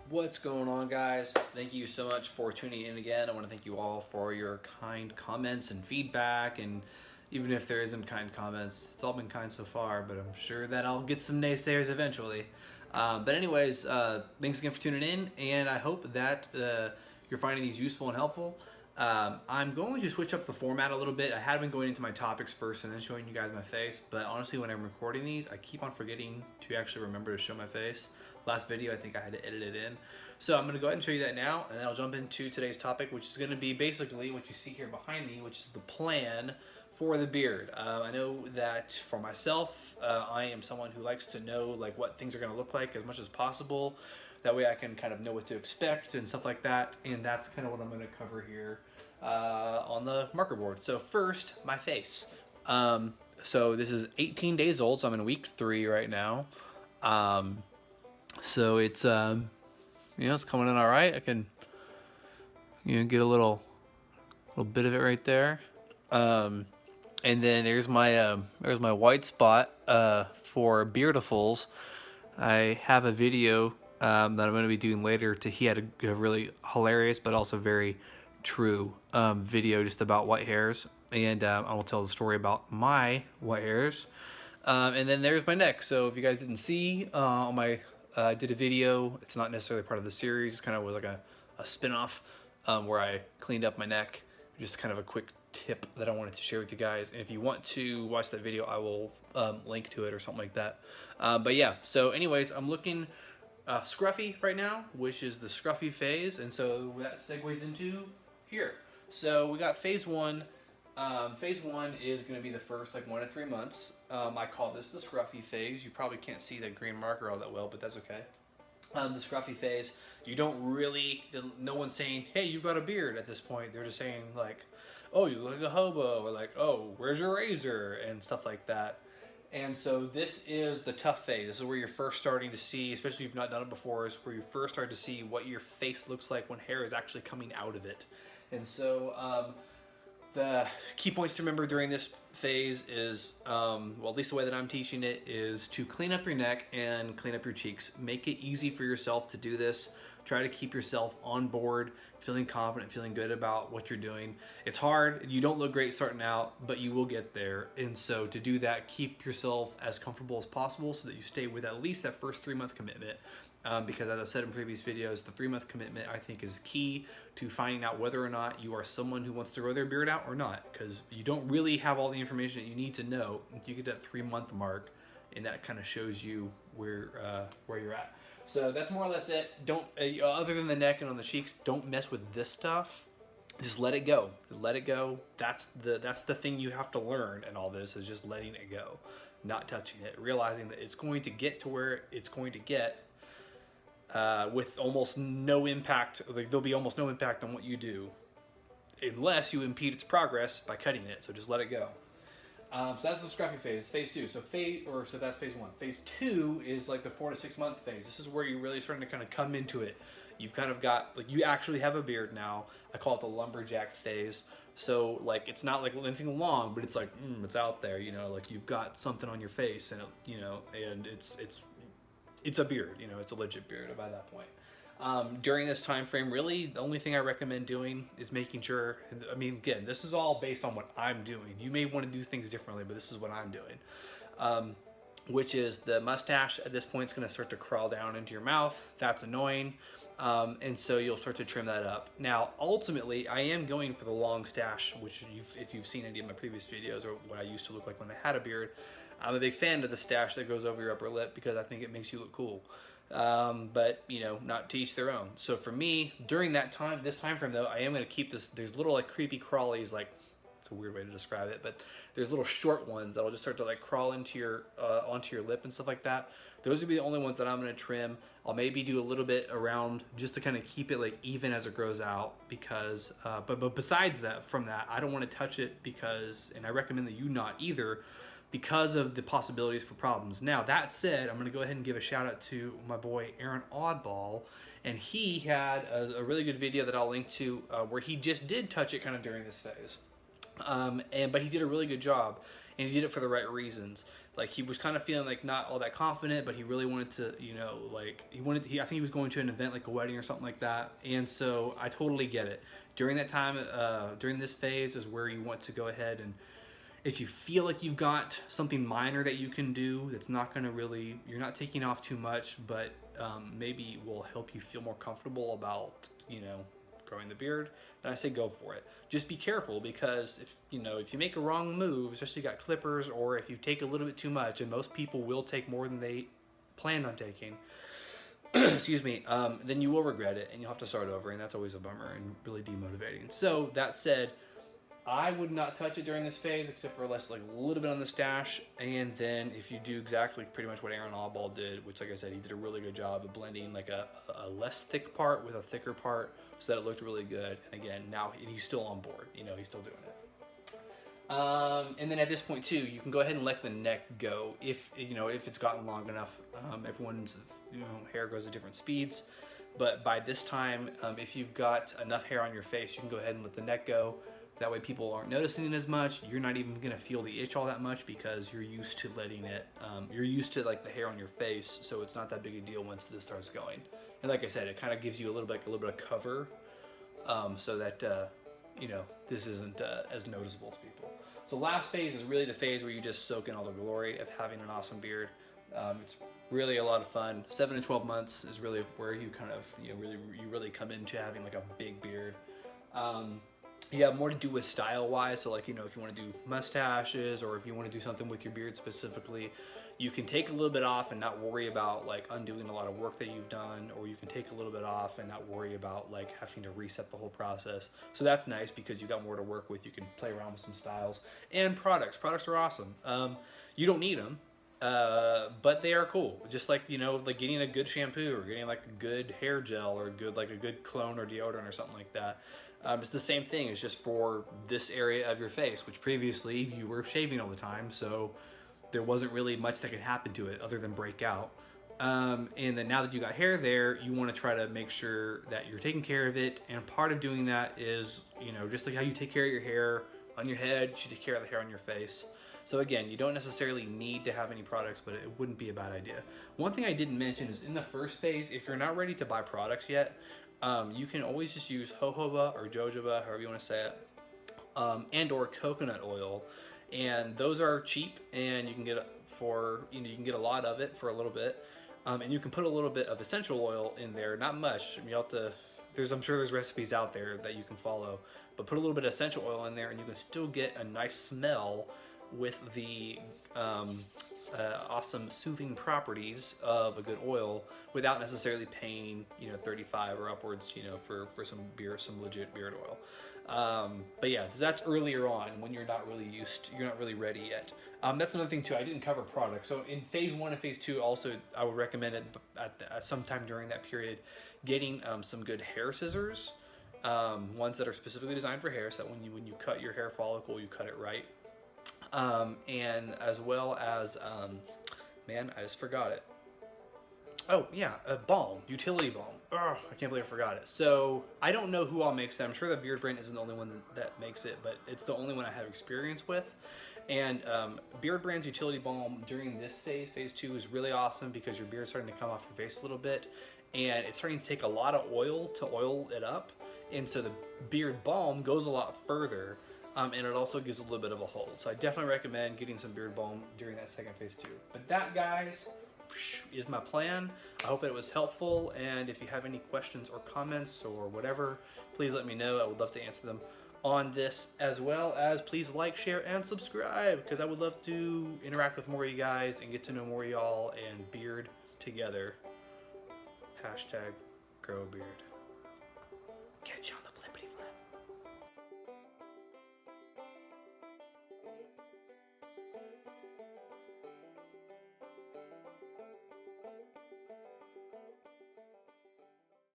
What's going on, guys? Thank you so much for tuning in again. I want to thank you all for your kind comments and feedback, and even if there isn't kind comments, it's all been kind so far, but I'm sure that I'll get some naysayers eventually. But anyways, thanks again for tuning in, and I hope that you're finding these useful and helpful. I'm going to switch up the format a little bit. I had been going into my topics first and then showing you guys my face, but honestly when I'm recording these, I keep on forgetting to actually remember to show my face. Last video, I think I had to edit it in. So I'm gonna go ahead and show you that now, and then I'll jump into today's topic, which is gonna be basically what you see here behind me, which is the plan for the beard. I know that for myself, I am someone who likes to know like what things are gonna look like as much as possible. That way I can kind of know what to expect and stuff like that, and that's kind of what I'm gonna cover here on the marker board. So first, my face. So this is 18 days old, so I'm in week 3 right now. So it's it's coming in all right. I can get a little bit of it right there. And then there's my white spot for Beardifuls. I have a video that I'm going to be doing later. He had a really hilarious but also very true video just about white hairs, and I will tell the story about my white hairs. And then there's my neck. So if you guys didn't see on my I did a video. It's not necessarily part of the series. It kind of was like a spin-off where I cleaned up my neck. Just kind of a quick tip that I wanted to share with you guys. And if you want to watch that video, I will link to it or something like that. But yeah, so anyways, I'm looking scruffy right now, which is the scruffy phase. And so that segues into here. So we got phase 1. Phase 1 is going to be the first 1 to 3 months. I call this the scruffy phase. You probably can't see that green marker all that well, but that's okay. The scruffy phase, you don't really, no one's saying, hey, you got a beard at this point. They're just saying like, oh, you look like a hobo, or like, oh, where's your razor, and stuff like that. And so this is the tough phase. This is where you're first starting to see, especially if you've not done it before, is where you first start to see what your face looks like when hair is actually coming out of it. And so, the key points to remember during this phase is, well, at least the way that I'm teaching it, is to clean up your neck and clean up your cheeks. Make it easy for yourself to do this. Try to keep yourself on board, feeling confident, feeling good about what you're doing. It's hard. You don't look great starting out, but you will get there. And so to do that, keep yourself as comfortable as possible so that you stay with at least that first 3-month commitment. Because as I've said in previous videos, the 3-month commitment I think is key to finding out whether or not you are someone who wants to grow their beard out or not, because you don't really have all the information that you need to know until you get that 3-month mark, and that kind of shows you where you're at. So that's more or less it. Don't other than the neck and on the cheeks, don't mess with this stuff. Just let it go. Let it go. That's the thing you have to learn in all this, is just letting it go, not touching it, realizing that it's going to get to where it's going to get. With almost no impact, like there'll be almost no impact on what you do unless you impede its progress by cutting it. So just let it go. So that's the scruffy phase, phase 2. So that's phase 1. Phase 2 is like the 4 to 6 month phase. This is where you're really starting to kind of come into it. You've kind of got, like, you actually have a beard now. I call it the lumberjack phase. So like, it's not like anything long, but it's like, it's out there, like you've got something on your face, and and it's a beard, it's a legit beard by that point. During this time frame, really, the only thing I recommend doing is making sure, I mean, again, this is all based on what I'm doing. You may want to do things differently, but this is what I'm doing. Which is the mustache at this point is going to start to crawl down into your mouth. That's annoying. And so you'll start to trim that up. Now, ultimately, I am going for the long stash, which if you've seen any of my previous videos or what I used to look like when I had a beard, I'm a big fan of the stash that goes over your upper lip because I think it makes you look cool. But not to each their own. So for me, during this time frame though, I am going to keep there's little like creepy crawlies, like, it's a weird way to describe it, but there's little short ones that'll just start to like crawl into your onto your lip and stuff like that. Those would be the only ones that I'm going to trim. I'll maybe do a little bit around just to kind of keep it like even as it grows out, because but besides that, from that, I don't want to touch it because, and I recommend that you not either, because of the possibilities for problems. Now, that said, I'm going to go ahead and give a shout out to my boy Aaron Oddball, and he had a really good video that I'll link to where he just did touch it kind of during this phase. But he did a really good job, and he did it for the right reasons. like he was kind of feeling like not all that confident, but he really wanted to, you know, like I think he was going to an event like a wedding or something like that. And so I totally get it. During that time, during this phase is where you want to go ahead and if you feel like you've got something minor that you can do that's not going to really, you're not taking off too much, but maybe will help you feel more comfortable about, you know, growing the beard, then I say go for it. Just be careful, because if you make a wrong move, especially if you got clippers, or if you take a little bit too much, and most people will take more than they planned on taking, excuse me, then you will regret it and you'll have to start over, and that's always a bummer and really demotivating. So that said, I would not touch it during this phase except for less, like a little bit on the stash, and then if you do exactly pretty much what Aaron Allball did, which like I said, he did a really good job of blending like a less thick part with a thicker part so that it looked really good. And again, now he's still on board, you know, he's still doing it. And then at this point too, you can go ahead and let the neck go if it's gotten long enough. Everyone's hair grows at different speeds, but by this time, if you've got enough hair on your face, you can go ahead and let the neck go. That way people aren't noticing it as much. You're not even gonna feel the itch all that much because you're used to letting it, you're used to like the hair on your face, so it's not that big a deal once this starts going. And like I said, it kind of gives you a little bit of cover, so that this isn't as noticeable to people. So last phase is really the phase where you just soak in all the glory of having an awesome beard. It's really a lot of fun. 7 to 12 months is really where you kind of really come into having like a big beard. You have more to do with style wise, so like if you want to do mustaches, or if you want to do something with your beard specifically, you can take a little bit off and not worry about like undoing a lot of work that you've done, or you can take a little bit off and not worry about like having to reset the whole process. So that's nice because you got more to work with. You can play around with some styles. And products are awesome. You don't need them, but they are cool. Just like like getting a good shampoo, or getting like a good hair gel, or a good cologne or deodorant or something like that. It's the same thing. It's just for this area of your face, which previously you were shaving all the time, so there wasn't really much that could happen to it other than break out. And then now that you got hair there, you want to try to make sure that you're taking care of it. And part of doing that is, just like how you take care of your hair on your head, you should take care of the hair on your face. So again, you don't necessarily need to have any products, but it wouldn't be a bad idea. One thing I didn't mention is in the first phase, if you're not ready to buy products yet, you can always just use jojoba or jojoba, however you want to say it, and or coconut oil, and those are cheap, and you can get it for you can get a lot of it for a little bit, and you can put a little bit of essential oil in there, not much. You have to. I'm sure there's recipes out there that you can follow, but put a little bit of essential oil in there, and you can still get a nice smell with the awesome soothing properties of a good oil without necessarily paying $35 or upwards for some legit beard oil. But yeah, that's earlier on when you're not really ready yet. That's another thing too, I didn't cover products. So in phase 1 and phase 2 also, I would recommend it at sometime during that period getting some good hair scissors, ones that are specifically designed for hair, so that when you cut your hair follicle, you cut it right. And as well as, man, I just forgot it. Oh yeah, balm, utility balm. Ugh, I can't believe I forgot it. So I don't know who all makes that. I'm sure that Beard Brand isn't the only one that makes it, but it's the only one I have experience with. And Beard Brand's utility balm during this phase 2, is really awesome because your beard's starting to come off your face a little bit, and it's starting to take a lot of oil to oil it up. And so the beard balm goes a lot further. And it also gives a little bit of a hold. So I definitely recommend getting some beard balm during that second phase 2. But that, guys, is my plan. I hope it was helpful. And if you have any questions or comments or whatever, please let me know. I would love to answer them on this, as well as please like, share, and subscribe, because I would love to interact with more of you guys and get to know more of y'all and beard together. #GrowBeard. Catch y'all.